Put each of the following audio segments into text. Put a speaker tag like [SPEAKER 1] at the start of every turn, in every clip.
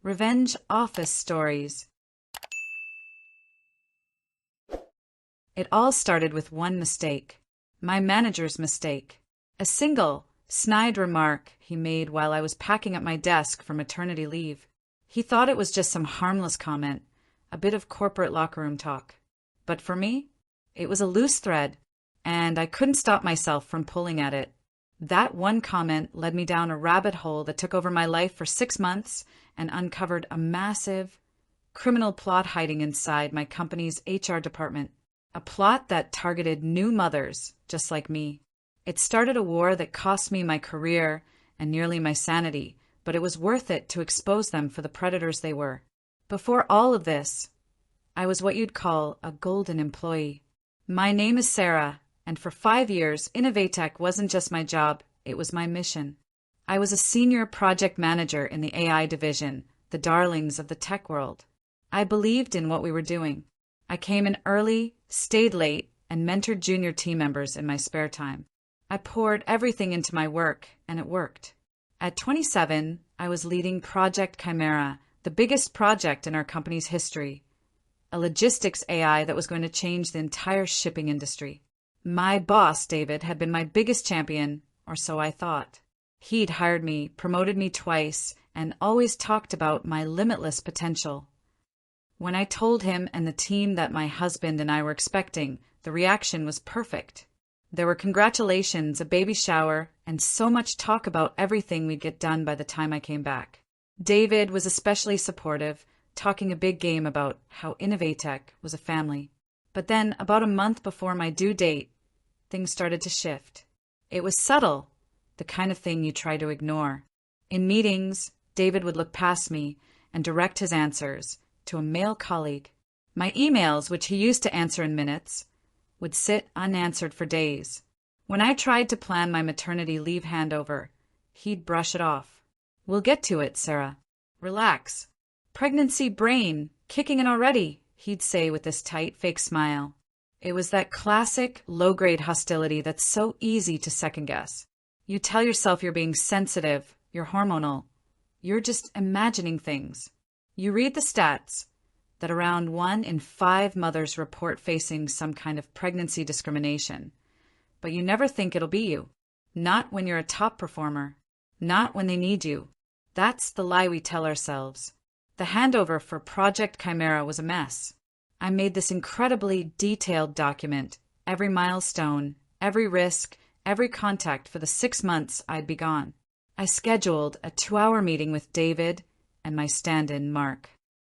[SPEAKER 1] Revenge office stories. It all started with one mistake. My manager's mistake. A single, snide remark he made while I was packing up my desk for maternity leave. He thought it was just some harmless comment, a bit of corporate locker room talk. But for me, it was a loose thread, and I couldn't stop myself from pulling at it. That one comment led me down a rabbit hole that took over my life for 6 months and uncovered a massive criminal plot hiding inside my company's HR department. A plot that targeted new mothers just like me. It started a war that cost me my career and nearly my sanity, but it was worth it to expose them for the predators they were. Before all of this, I was what you'd call a golden employee. My name is Sarah, and for 5 years, Innovatech wasn't just my job, it was my mission. I was a senior project manager in the AI division, the darlings of the tech world. I believed in what we were doing. I came in early, stayed late, and mentored junior team members in my spare time. I poured everything into my work, and it worked. At 27, I was leading Project Chimera, the biggest project in our company's history. A logistics AI that was going to change the entire shipping industry. My boss, David, had been my biggest champion, or so I thought. He'd hired me, promoted me twice, and always talked about my limitless potential. When I told him and the team that my husband and I were expecting, the reaction was perfect. There were congratulations, a baby shower, and so much talk about everything we'd get done by the time I came back. David was especially supportive, talking a big game about how Innovatech was a family. But then, about a month before my due date, things started to shift. It was subtle, the kind of thing you try to ignore. In meetings, David would look past me and direct his answers to a male colleague. My emails, which he used to answer in minutes, would sit unanswered for days. When I tried to plan my maternity leave handover, he'd brush it off. "We'll get to it, Sarah. Relax. Pregnancy brain, kicking in already," he'd say with this tight, fake smile. It was that classic, low-grade hostility that's so easy to second-guess. You tell yourself you're being sensitive, you're hormonal. You're just imagining things. You read the stats that around 1 in 5 mothers report facing some kind of pregnancy discrimination. But you never think it'll be you. Not when you're a top performer. Not when they need you. That's the lie we tell ourselves. The handover for Project Chimera was a mess. I made this incredibly detailed document, every milestone, every risk, every contact for the 6 months I'd be gone. I scheduled a 2-hour meeting with David and my stand-in, Mark.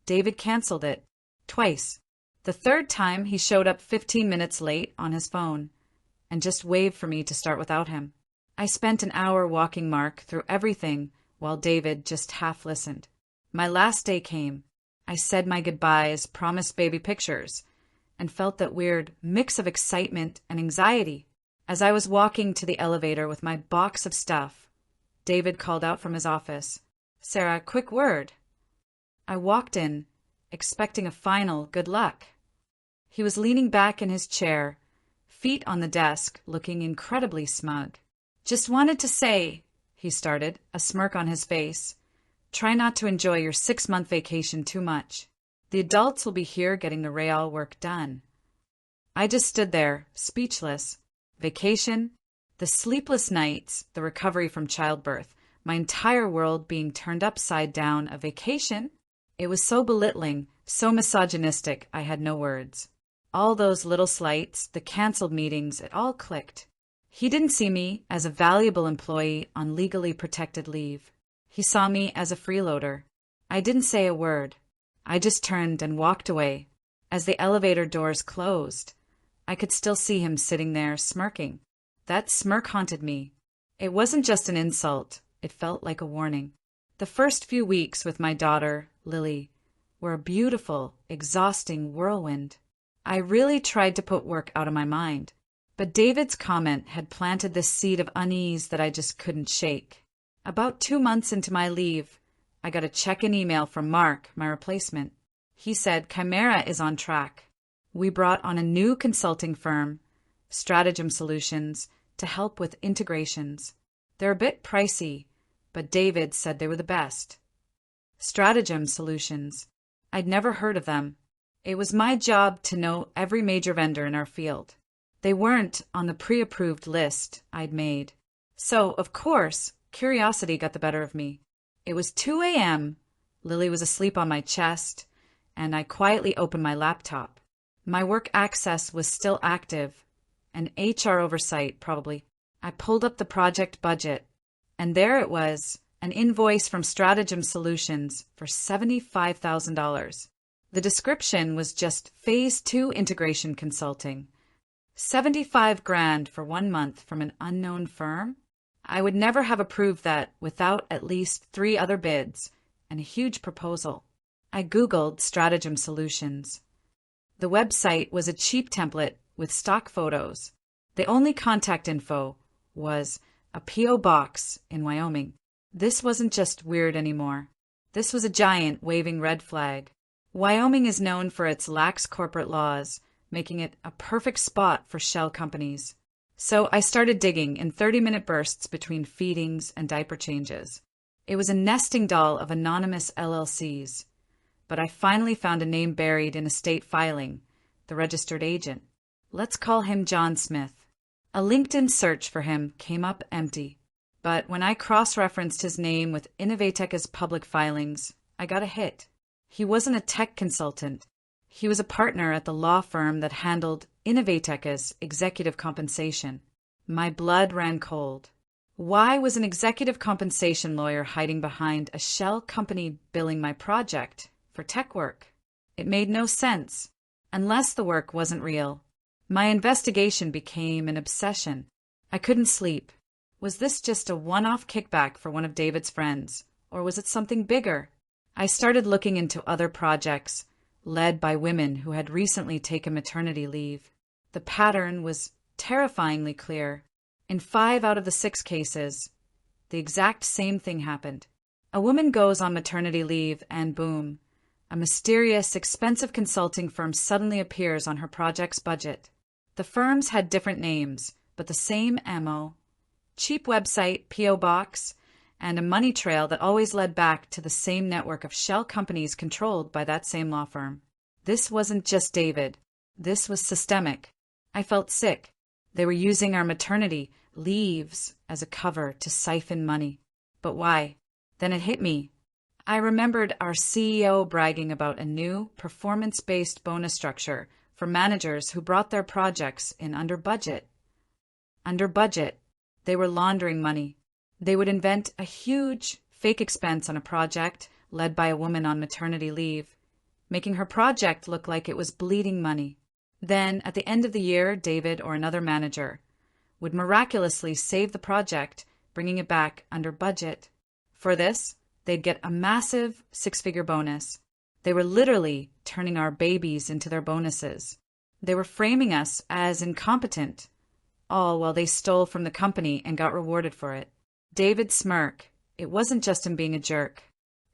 [SPEAKER 1] David canceled it. Twice. The third time, he showed up 15 minutes late on his phone and just waved for me to start without him. I spent an hour walking Mark through everything while David just half listened. My last day came. I said my goodbyes, promised baby pictures, and felt that weird mix of excitement and anxiety. As I was walking to the elevator with my box of stuff, David called out from his office, "Sarah, quick word." I walked in, expecting a final good luck. He was leaning back in his chair, feet on the desk, looking incredibly smug. "Just wanted to say," he started, a smirk on his face, "try not to enjoy your 6-month vacation too much. The adults will be here getting the real work done." I just stood there, speechless. Vacation? The sleepless nights, the recovery from childbirth, my entire world being turned upside down. A vacation? It was so belittling, so misogynistic, I had no words. All those little slights, the canceled meetings, it all clicked. He didn't see me as a valuable employee on legally protected leave. He saw me as a freeloader. I didn't say a word. I just turned and walked away. As the elevator doors closed, I could still see him sitting there, smirking. That smirk haunted me. It wasn't just an insult. It felt like a warning. The first few weeks with my daughter, Lily, were a beautiful, exhausting whirlwind. I really tried to put work out of my mind. But David's comment had planted this seed of unease that I just couldn't shake. About 2 months into my leave, I got a check-in email from Mark, my replacement. He said Chimera is on track. We brought on a new consulting firm, Stratagem Solutions, to help with integrations. They're a bit pricey, but David said they were the best. Stratagem Solutions. I'd never heard of them. It was my job to know every major vendor in our field. They weren't on the pre-approved list I'd made. So, of course, curiosity got the better of me. It was 2 a.m., Lily was asleep on my chest, and I quietly opened my laptop. My work access was still active, and HR oversight, probably. I pulled up the project budget, and there it was, an invoice from Stratagem Solutions for $75,000. The description was just Phase 2 integration consulting. 75 grand for 1 month from an unknown firm? I would never have approved that without at least 3 other bids and a huge proposal. I Googled Stratagem Solutions. The website was a cheap template with stock photos. The only contact info was a P.O. box in Wyoming. This wasn't just weird anymore. This was a giant waving red flag. Wyoming is known for its lax corporate laws, making it a perfect spot for shell companies. So I started digging in 30-minute bursts between feedings and diaper changes. It was a nesting doll of anonymous LLCs, but I finally found a name buried in a state filing, the registered agent. Let's call him John Smith. A LinkedIn search for him came up empty, but when I cross-referenced his name with Innovateka's public filings, I got a hit. He wasn't a tech consultant. He was a partner at the law firm that handled Innovateka's executive compensation. My blood ran cold. Why was an executive compensation lawyer hiding behind a shell company billing my project for tech work? It made no sense, unless the work wasn't real. My investigation became an obsession. I couldn't sleep. Was this just a one-off kickback for one of David's friends, or was it something bigger? I started looking into other projects, led by women who had recently taken maternity leave. The pattern was terrifyingly clear. In 5 out of the 6 cases, the exact same thing happened. A woman goes on maternity leave and boom, a mysterious, expensive consulting firm suddenly appears on her project's budget. The firms had different names, but the same MO. Cheap website, P.O. box, and a money trail that always led back to the same network of shell companies controlled by that same law firm. This wasn't just David. This was systemic. I felt sick. They were using our maternity leaves as a cover to siphon money. But why? Then it hit me. I remembered our CEO bragging about a new performance-based bonus structure for managers who brought their projects in under budget. Under budget, they were laundering money. They would invent a huge fake expense on a project led by a woman on maternity leave, making her project look like it was bleeding money. Then, at the end of the year, David or another manager would miraculously save the project, bringing it back under budget. For this, they'd get a massive 6-figure bonus. They were literally turning our babies into their bonuses. They were framing us as incompetent, all while they stole from the company and got rewarded for it. David Smirk. It wasn't just him being a jerk.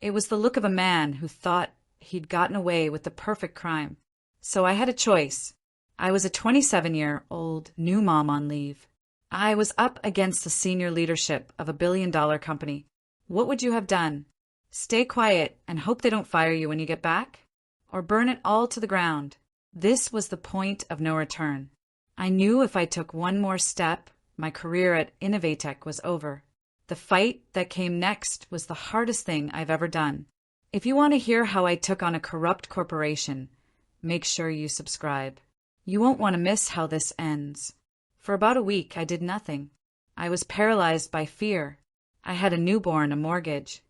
[SPEAKER 1] It was the look of a man who thought he'd gotten away with the perfect crime. So I had a choice. I was a 27-year-old new mom on leave. I was up against the senior leadership of a billion-dollar company. What would you have done? Stay quiet and hope they don't fire you when you get back? Or burn it all to the ground? This was the point of no return. I knew if I took one more step, my career at Innovatek was over. The fight that came next was the hardest thing I've ever done. If you want to hear how I took on a corrupt corporation, make sure you subscribe. You won't want to miss how this ends. For about a week, I did nothing. I was paralyzed by fear. I had a newborn, a mortgage.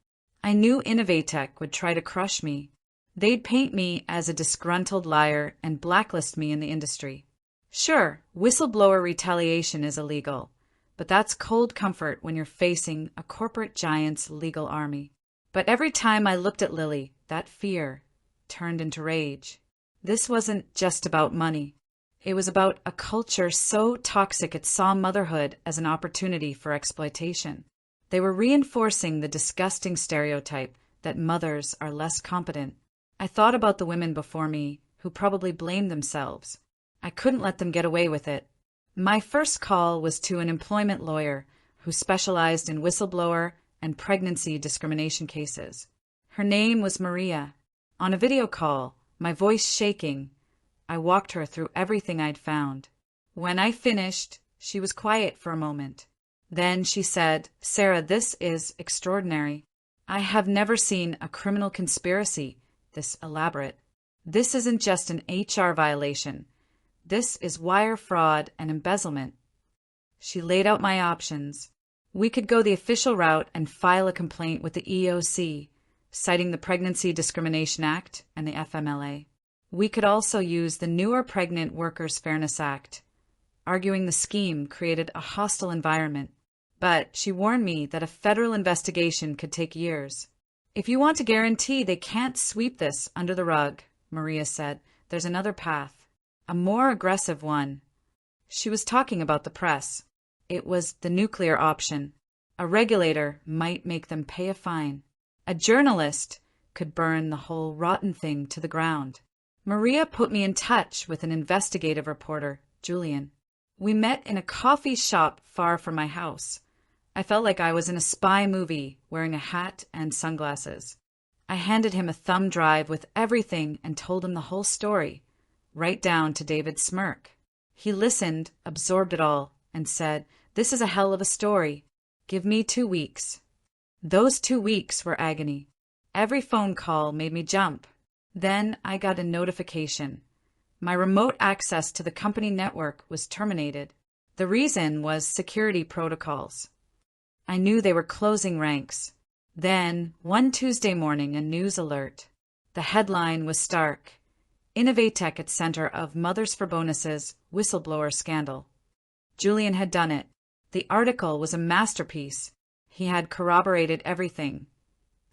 [SPEAKER 1] I knew Innovatek would try to crush me. They'd paint me as a disgruntled liar and blacklist me in the industry. Sure, whistleblower retaliation is illegal, but that's cold comfort when you're facing a corporate giant's legal army. But every time I looked at Lily, that fear turned into rage. This wasn't just about money. It was about a culture so toxic it saw motherhood as an opportunity for exploitation. They were reinforcing the disgusting stereotype that mothers are less competent. I thought about the women before me who probably blamed themselves. I couldn't let them get away with it. My first call was to an employment lawyer who specialized in whistleblower and pregnancy discrimination cases. Her name was Maria. On a video call, my voice shaking, I walked her through everything I'd found. When I finished, she was quiet for a moment. Then she said, "Sarah, this is extraordinary. I have never seen a criminal conspiracy this elaborate. This isn't just an HR violation. This is wire fraud and embezzlement." She laid out my options. We could go the official route and file a complaint with the EEOC, citing the Pregnancy Discrimination Act and the FMLA. We could also use the newer Pregnant Workers Fairness Act, arguing the scheme created a hostile environment. But she warned me that a federal investigation could take years. "If you want to guarantee they can't sweep this under the rug," Maria said, "there's another path, a more aggressive one." She was talking about the press. It was the nuclear option. A regulator might make them pay a fine. A journalist could burn the whole rotten thing to the ground. Maria put me in touch with an investigative reporter, Julian. We met in a coffee shop far from my house. I felt like I was in a spy movie, wearing a hat and sunglasses. I handed him a thumb drive with everything and told him the whole story, right down to David's smirk. He listened, absorbed it all, and said, "This is a hell of a story. Give me 2 weeks." Those 2 weeks were agony. Every phone call made me jump. Then I got a notification. My remote access to the company network was terminated. The reason was security protocols. I knew they were closing ranks. Then, one Tuesday morning, a news alert. The headline was stark. Innovatech at center of Mothers for Bonus's whistleblower scandal. Julian had done it. The article was a masterpiece. He had corroborated everything,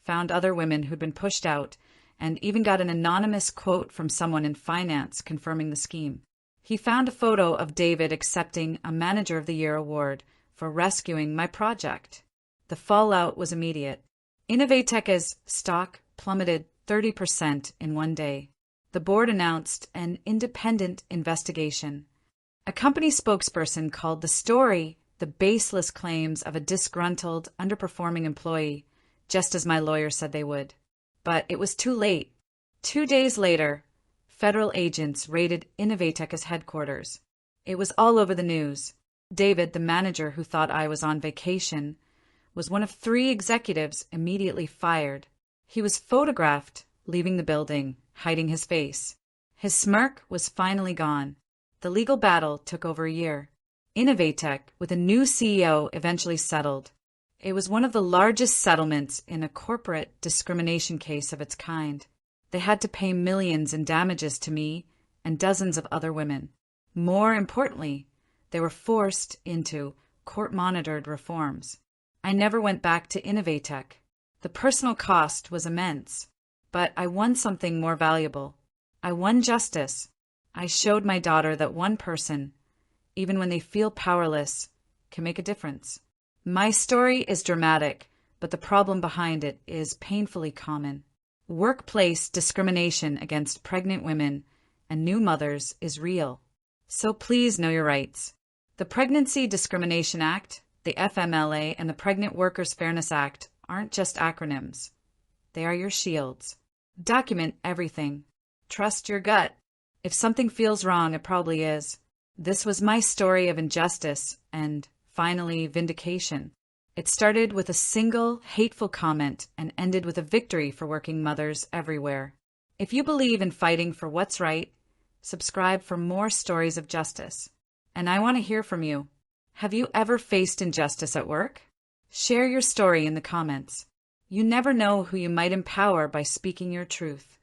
[SPEAKER 1] found other women who'd been pushed out, and even got an anonymous quote from someone in finance confirming the scheme. He found a photo of David accepting a Manager of the Year award for rescuing my project. The fallout was immediate. Innovatech's stock plummeted 30% in one day. The board announced an independent investigation. A company spokesperson called the story the baseless claims of a disgruntled, underperforming employee, just as my lawyer said they would. But it was too late. 2 days later, federal agents raided Innovatech's headquarters. It was all over the news. David, the manager who thought I was on vacation, was one of 3 executives immediately fired. He was photographed leaving the building, hiding his face. His smirk was finally gone. The legal battle took over a year. Innovatech, with a new CEO, eventually settled. It was one of the largest settlements in a corporate discrimination case of its kind. They had to pay millions in damages to me and dozens of other women. More importantly, they were forced into court-monitored reforms. I never went back to Innovatech. The personal cost was immense, but I won something more valuable. I won justice. I showed my daughter that one person, even when they feel powerless, can make a difference. My story is dramatic, but the problem behind it is painfully common. Workplace discrimination against pregnant women and new mothers is real. So please know your rights. The Pregnancy Discrimination Act, the FMLA, and the Pregnant Workers Fairness Act aren't just acronyms. They are your shields. Document everything. Trust your gut. If something feels wrong, it probably is. This was my story of injustice and, finally, vindication. It started with a single, hateful comment and ended with a victory for working mothers everywhere. If you believe in fighting for what's right, subscribe for more stories of justice. And I want to hear from you. Have you ever faced injustice at work? Share your story in the comments. You never know who you might empower by speaking your truth.